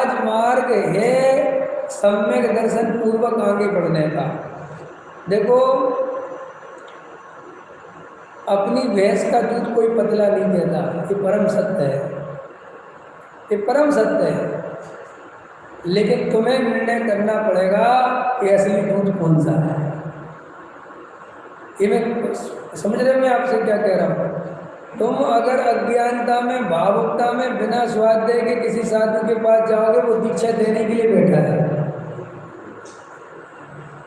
राजमार्ग है सम्यक दर्शन पूर्वक आगे बढ़ने का। देखो, अपनी भैंस का दूध कोई पतला नहीं देता, ये परम सत्य है, ये परम सत्य है। लेकिन तुम्हें निर्णय करना पड़ेगा कि असली दूध कौन सा है। ये मैं समझ रहे, मैं आपसे क्या कह रहा हूँ। तुम अगर अज्ञानता में, भावुकता में, बिना स्वाध्याय के किसी साधु के पास जाओगे, वो दीक्षा देने के लिए बैठा है।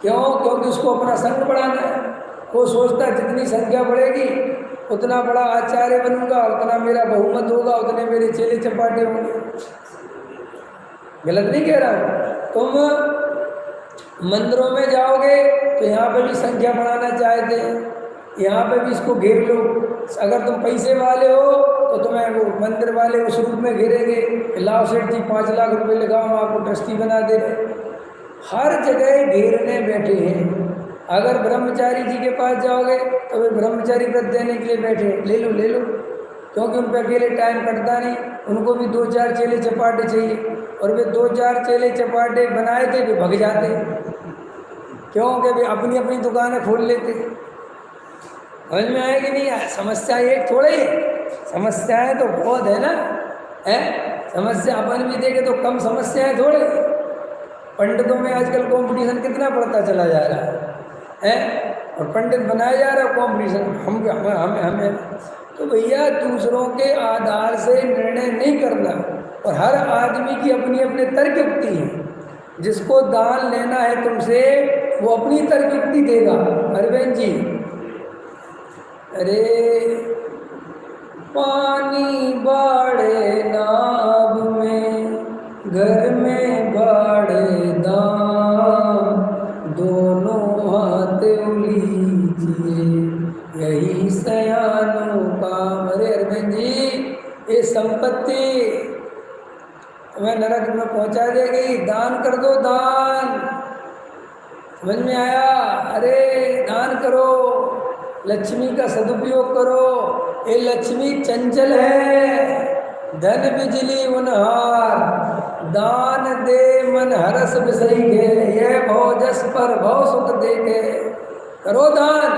क्यों? क्योंकि उसको अपना संग बढ़ाना है। वो सोचता है जितनी संख्या बढ़ेगी उतना बड़ा आचार्य बनूंगा, उतना मेरा बहुमत होगा, उतने मेरे चेले चपाटे होंगे। गलत नहीं कह रहा हूँ। तुम मंदिरों में जाओगे तो यहाँ पे भी संख्या बढ़ाना चाहते हैं, यहाँ पे भी इसको घेर लो। अगर तुम पैसे वाले हो तो तुम्हें वो मंदिर वाले उस रूप में घेरेंगे, लाओ सेठ जी 5 लाख रुपए लगाओ, हम आपको ट्रस्टी बना दे रहे। हर जगह घेरने बैठे हैं। अगर ब्रह्मचारी जी के पास जाओगे तो वे ब्रह्मचारी व्रत देने के लिए बैठे, ले लो ले लो, क्योंकि उन पर अकेले टाइम कटता नहीं, उनको भी 2-4 चेले चपाटे चाहिए। और वे 2-4 चेले चपाटे बनाए थे, वे भग जाते, क्योंकि वे अपनी अपनी दुकानें खोल लेते। समझ में आए कि नहीं आए? समस्या एक थोड़ी है, समस्याएं तो बहुत है ना, है समस्या। अपन भी देखे तो कम समस्याएं थोड़े। पंडितों में आजकल कंपटीशन कितना बढ़ता चला जा रहा है, और पंडित बनाया जा रहा है कंपटीशन, हमें तो भैया दूसरों के आधार से निर्णय नहीं करना। और हर आदमी की अपनी अपनी तर्क युक्ति है। जिसको दान लेना है तुमसे, वो अपनी तर्क युक्ति देगा। अरविंद जी, अरे पानी बाढ़े नाव में, घर में बाढ़े दाम, दोनों हाथ उलीजिए, यही सयानों काम। अरे अरविंद जी, ये संपत्ति तुम्हें नरक में पहुंचा देगी, दान कर दो, दान। समझ में आया? अरे दान करो, लक्ष्मी का सदुपयोग करो। ये लक्ष्मी चंचल है, धन बिजली उनहार, दान दे मन हरस बिसई गे, ये भव जस पर भव सुख देखे। करो दान।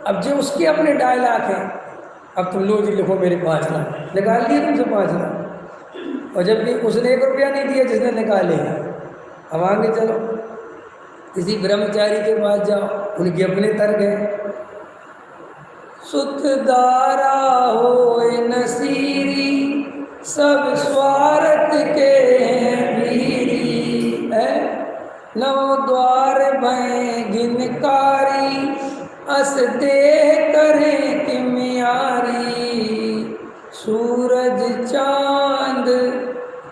अब जो उसके अपने 2.5 लाख हैं, अब तुम लो जी लिखो मेरे 5 लाख, निकाल लिए तुमसे 5 लाख, और जबकि उसने 1 रुपया नहीं दिया जिसने निकाले। अब आगे चलो, किसी ब्रह्मचारी के पास जाओ, उनके अपने तर्क हैं। सुख दारा होए नसीरी, सब स्वार्थ के हैं वीरी, है नव द्वार भय गिनकारी, अस देह करें किमियारी। सूरज चांद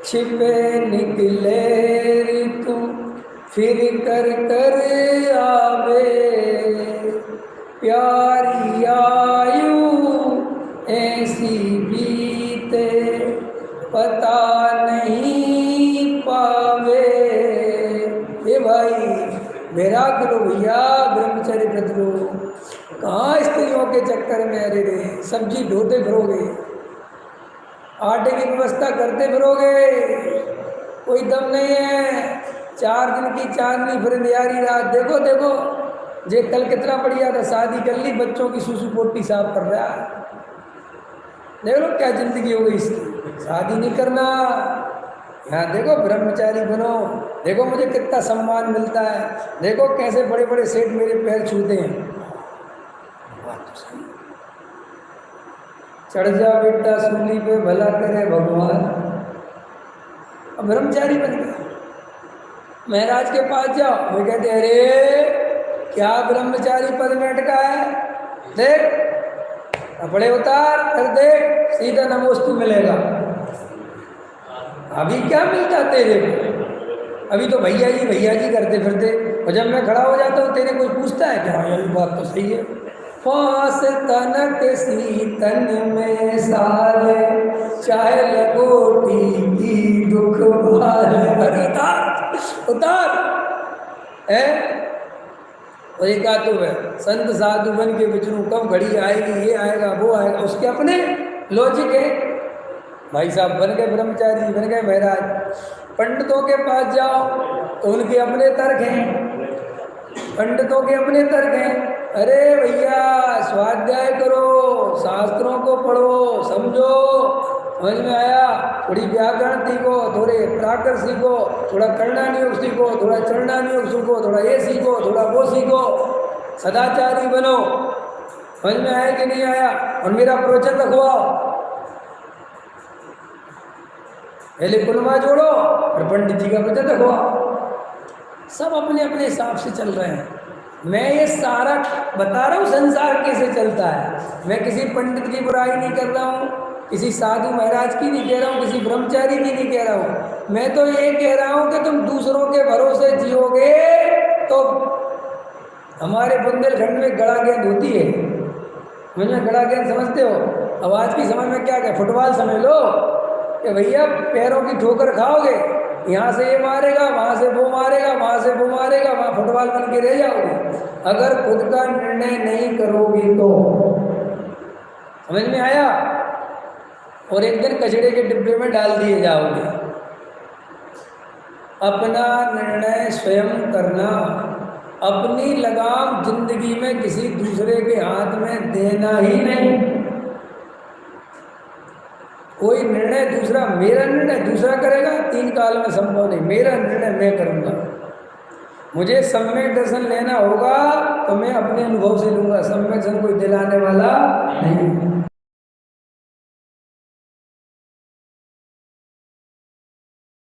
छिपे निकले ऋतु, फिर कर कर आवे, प्यारी आयु ऐसी बीते, पता नहीं पावे। ये भाई वैराग्य लो भैया, ब्रह्मचर्य व्रत लो। कहाँ स्त्रियों के चक्कर में अरे रे सब्जी ढोते फिरोगे, आटे की व्यवस्था करते फिरोगे, कोई दम नहीं है। 4 दिन की चांदनी फिर नियारी रात। देखो देखो, जे कल कितना बढ़िया था, शादी कर ली, बच्चों की सुसु पोटी साफ कर रहा है। देख लो क्या जिंदगी हो गई इसकी। शादी नहीं करना, यहाँ देखो ब्रह्मचारी बनो, देखो मुझे कितना सम्मान मिलता है, देखो कैसे बड़े बड़े सेठ मेरे पैर छूते हैं। बात तो सही। चढ़ जा बेटा सूली पे, भला करे भगवान। अब ब्रह्मचारी बन गया। महाराज के पास जाओ, वो कहते अरे क्या ब्रह्मचारी पद में अटका है, देख कपड़े उतार, कर देख, सीधा नमोस्तु मिलेगा। अभी क्या मिलता तेरे को? अभी तो भैया जी करते फिरते, और जब मैं खड़ा हो जाता हूँ तेरे कोई पूछता है क्या? ये बात तो सही है। फांस तनक सी तन में साले, चाहे लगोटी की दुख भाले। उतार है। और एक तो है संत साधु बन के बिचरू, कब घड़ी आएगी, ये आएगा वो आएगा, उसके अपने लॉजिक है। भाई साहब बन गए ब्रह्मचारी, बन गए महाराज, पंडितों के पास जाओ तो उनके अपने तर्क हैं, पंडितों के अपने तर्क हैं। अरे भैया स्वाध्याय करो, शास्त्रों को पढ़ो, समझो, समझ में आया, थोड़ी व्याकरण सीखो, थोड़े प्राकृत सीखो, थोड़ा कर्णानुयोग सीखो, थोड़ा चरणानुयोग सीखो, थोड़ा ये सीखो, थोड़ा वो सीखो, सदाचारी बनो। समझ में आया कि नहीं आया? और मेरा प्रवचन रखवाओ, पहले कुलवा जोड़ो और पंडित जी का प्रवचन रखवाओ। सब अपने अपने हिसाब से चल रहे हैं। मैं ये सारा बता रहा हूँ संसार कैसे चलता है। मैं किसी पंडित की बुराई नहीं कर रहा हूँ, किसी साधु महाराज की नहीं कह रहा हूँ, किसी ब्रह्मचारी की नहीं कह रहा हूँ। मैं तो ये कह रहा हूँ कि तुम दूसरों के भरोसे जियोगे तो हमारे बुंदेलखंड में गड़ा गेंद होती है। मुझे गड़ा गेंद समझते हो? अब आज की समय में क्या फुटबॉल समझ लो कि भैया पैरों की ठोकर खाओगे, यहाँ से ये मारेगा, वहाँ से वो मारेगा, वहाँ से वो मारेगा, वहाँ फुटबॉल बन के रह जाओगे अगर खुद का निर्णय नहीं करोगे तो। समझ में आया? और एक दिन कचड़े के डिब्बे में डाल दिए जाओगे। अपना निर्णय स्वयं करना, अपनी लगाम जिंदगी में किसी दूसरे के हाथ में देना ही नहीं। कोई निर्णय दूसरा, मेरा निर्णय दूसरा करेगा, 3 काल में संभव नहीं। मेरा निर्णय मैं करूँगा। मुझे सम्यक दर्शन लेना होगा तो मैं अपने अनुभव से लूँगा, सम्यक दर्शन कोई दिलाने वाला नहीं।